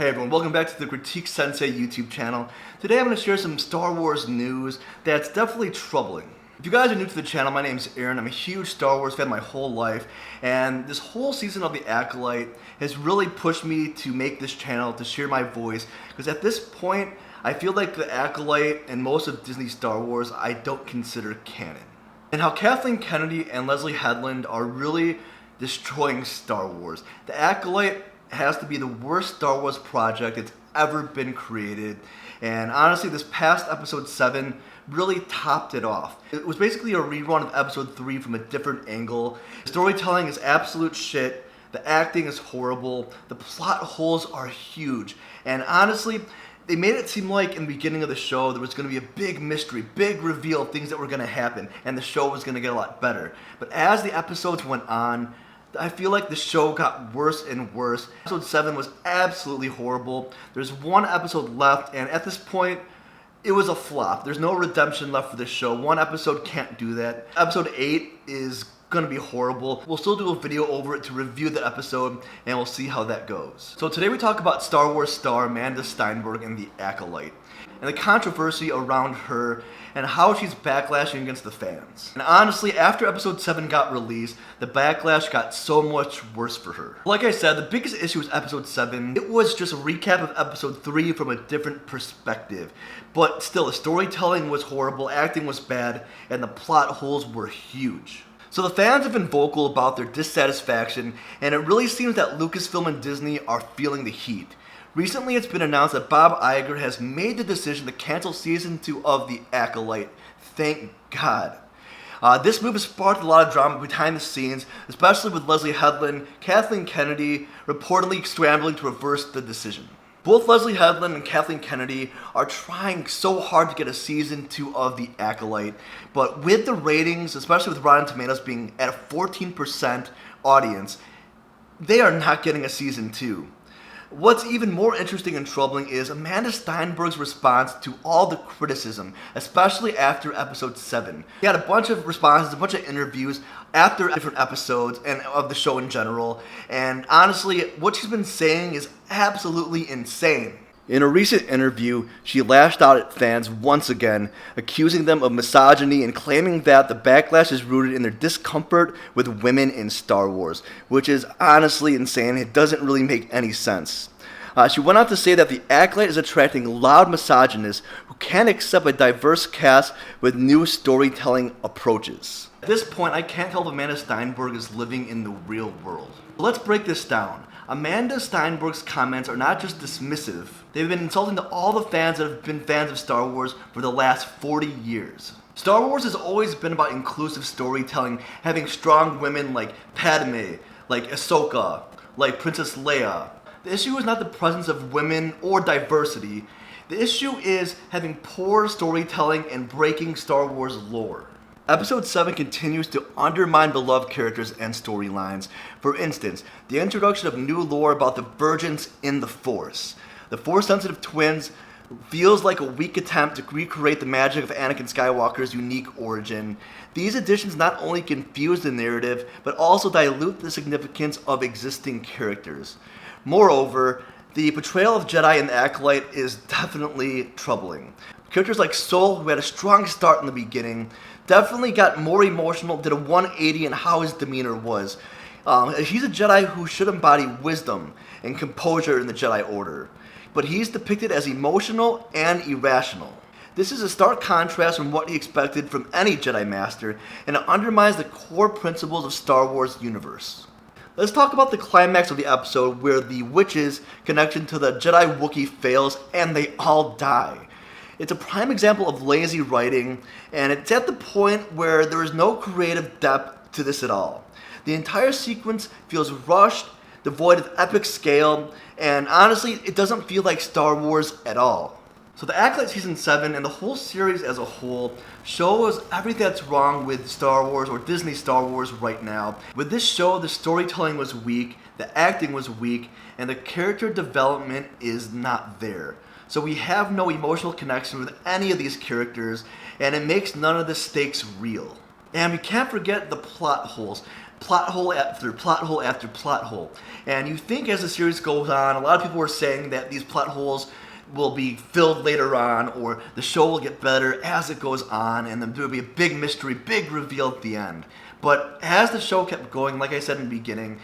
Hey everyone, welcome back to the Critic Sensei YouTube channel. Today I'm going to share some Star Wars news that's definitely troubling. If you guys are new to the channel, my name is Aaron. I'm a huge Star Wars fan my whole life, and this whole season of The Acolyte has really pushed me to make this channel, to share my voice, because at this point, I feel like The Acolyte and most of Disney's Star Wars I don't consider canon. And how Kathleen Kennedy and Leslie Headland are really destroying Star Wars. The Acolyte has to be the worst Star Wars project that's ever been created, and honestly this past episode 7 really topped it off. It was basically a rerun of episode 3 from a different angle. The storytelling is absolute shit, the acting is horrible, the plot holes are huge, and honestly they made it seem like in the beginning of the show there was going to be a big mystery, big reveal of things that were going to happen, and the show was going to get a lot better. But as the episodes went on, I feel like the show got worse and worse. Episode 7 was absolutely horrible. There's one episode left, and at this point, it was a flop. There's no redemption left for this show. One episode can't do that. Episode 8 is gonna be horrible. We'll still do a video over it to review the episode, and we'll see how that goes. So today we talk about Star Wars star Amanda Stenberg and the Acolyte, and the controversy around her, and how she's backlashing against the fans. And honestly, after episode 7 got released, the backlash got so much worse for her. Like I said, the biggest issue was episode 7. It was just a recap of episode 3 from a different perspective. But still, the storytelling was horrible, acting was bad, and the plot holes were huge. So the fans have been vocal about their dissatisfaction, and it really seems that Lucasfilm and Disney are feeling the heat. Recently, it's been announced that Bob Iger has made the decision to cancel season 2 of The Acolyte. Thank God. This move has sparked a lot of drama behind the scenes, especially with Leslie Headland, Kathleen Kennedy reportedly scrambling to reverse the decision. Both Leslie Headland and Kathleen Kennedy are trying so hard to get a season 2 of The Acolyte, but with the ratings, especially with Rotten Tomatoes being at a 14% audience, they are not getting a season 2. What's even more interesting and troubling is Amanda Stenberg's response to all the criticism, especially after episode 7. She had a bunch of responses, a bunch of interviews after different episodes and of the show in general, and honestly, what she's been saying is absolutely insane. In a recent interview, she lashed out at fans once again, accusing them of misogyny and claiming that the backlash is rooted in their discomfort with women in Star Wars, which is honestly insane. It doesn't really make any sense. She went on to say that the Acolyte is attracting loud misogynists who can't accept a diverse cast with new storytelling approaches. At this point, I can't tell if Amanda Stenberg is living in the real world. So let's break this down. Amanda Stenberg's comments are not just dismissive, they've been insulting to all the fans that have been fans of Star Wars for the last 40 years. Star Wars has always been about inclusive storytelling, having strong women like Padme, like Ahsoka, like Princess Leia. The issue is not the presence of women or diversity. The issue is having poor storytelling and breaking Star Wars lore. Episode 7 continues to undermine beloved characters and storylines. For instance, the introduction of new lore about the virgins in the Force. The Force-sensitive twins feels like a weak attempt to recreate the magic of Anakin Skywalker's unique origin. These additions not only confuse the narrative, but also dilute the significance of existing characters. Moreover, the portrayal of Jedi in The Acolyte is definitely troubling. Characters like Sol, who had a strong start in the beginning, definitely got more emotional, did a 180 in how his demeanor was. He's a Jedi who should embody wisdom and composure in the Jedi Order, but he's depicted as emotional and irrational. This is a stark contrast from what he expected from any Jedi Master, and it undermines the core principles of Star Wars universe. Let's talk about the climax of the episode where the witch's connection to the Jedi Wookiee fails and they all die. It's a prime example of lazy writing, and it's at the point where there is no creative depth to this at all. The entire sequence feels rushed, devoid of epic scale, and honestly, it doesn't feel like Star Wars at all. So The Acolyte Season 7 and the whole series as a whole shows everything that's wrong with Star Wars or Disney Star Wars right now. With this show, the storytelling was weak, the acting was weak, and the character development is not there. So we have no emotional connection with any of these characters, and it makes none of the stakes real. And we can't forget the plot holes. plot hole after plot hole after plot hole. And you think as the series goes on, a lot of people are saying that these plot holes will be filled later on, or the show will get better as it goes on, and then there will be a big mystery, big reveal at the end. But as the show kept going, like I said in the beginning,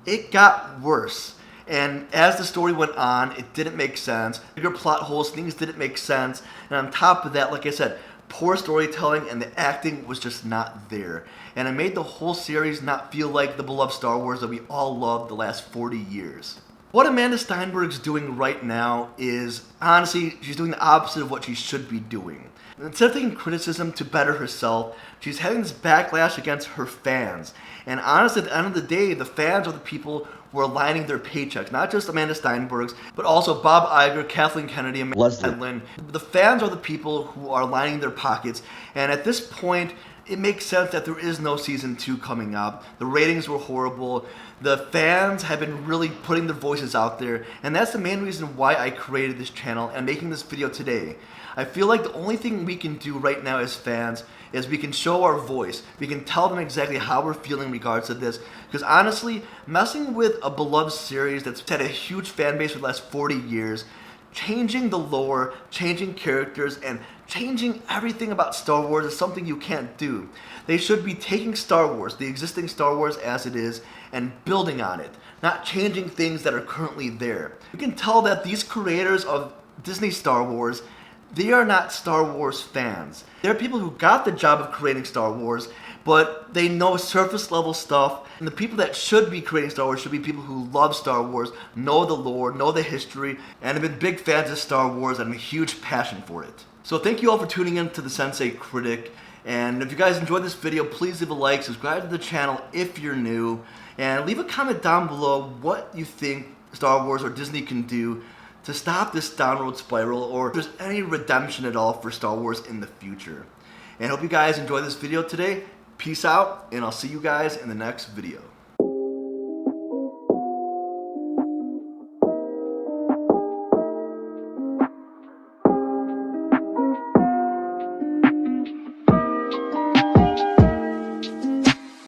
it got worse. And as the story went on, it didn't make sense. Bigger plot holes, things didn't make sense. And on top of that, like I said, poor storytelling and the acting was just not there. And it made the whole series not feel like the beloved Star Wars that we all loved the last 40 years. What Amanda Stenberg's doing right now is, honestly, she's doing the opposite of what she should be doing. Instead of taking criticism to better herself, she's having this backlash against her fans. And honestly, at the end of the day, the fans are the people who are lining their paychecks. Not just Amanda Stenberg's, but also Bob Iger, Kathleen Kennedy, and Amandla. The fans are the people who are lining their pockets. And at this point, it makes sense that there is no season 2 coming up. The ratings were horrible. The fans have been really putting their voices out there, and that's the main reason why I created this channel and making this video today. I feel like the only thing we can do right now as fans is we can show our voice. We can tell them exactly how we're feeling in regards to this, because honestly, messing with a beloved series that's had a huge fan base for the last 40 years, changing the lore, changing characters, and changing everything about Star Wars is something you can't do. They should be taking Star Wars, the existing Star Wars as it is, and building on it, not changing things that are currently there. You can tell that these creators of Disney Star Wars, they are not Star Wars fans. They're people who got the job of creating Star Wars, but they know surface level stuff, and the people that should be creating Star Wars should be people who love Star Wars, know the lore, know the history, and have been big fans of Star Wars and have a huge passion for it. So thank you all for tuning in to the Sensei Critic, and if you guys enjoyed this video, please leave a like, subscribe to the channel if you're new, and leave a comment down below what you think Star Wars or Disney can do to stop this downward spiral, or if there's any redemption at all for Star Wars in the future. And I hope you guys enjoyed this video today. Peace out, and I'll see you guys in the next video.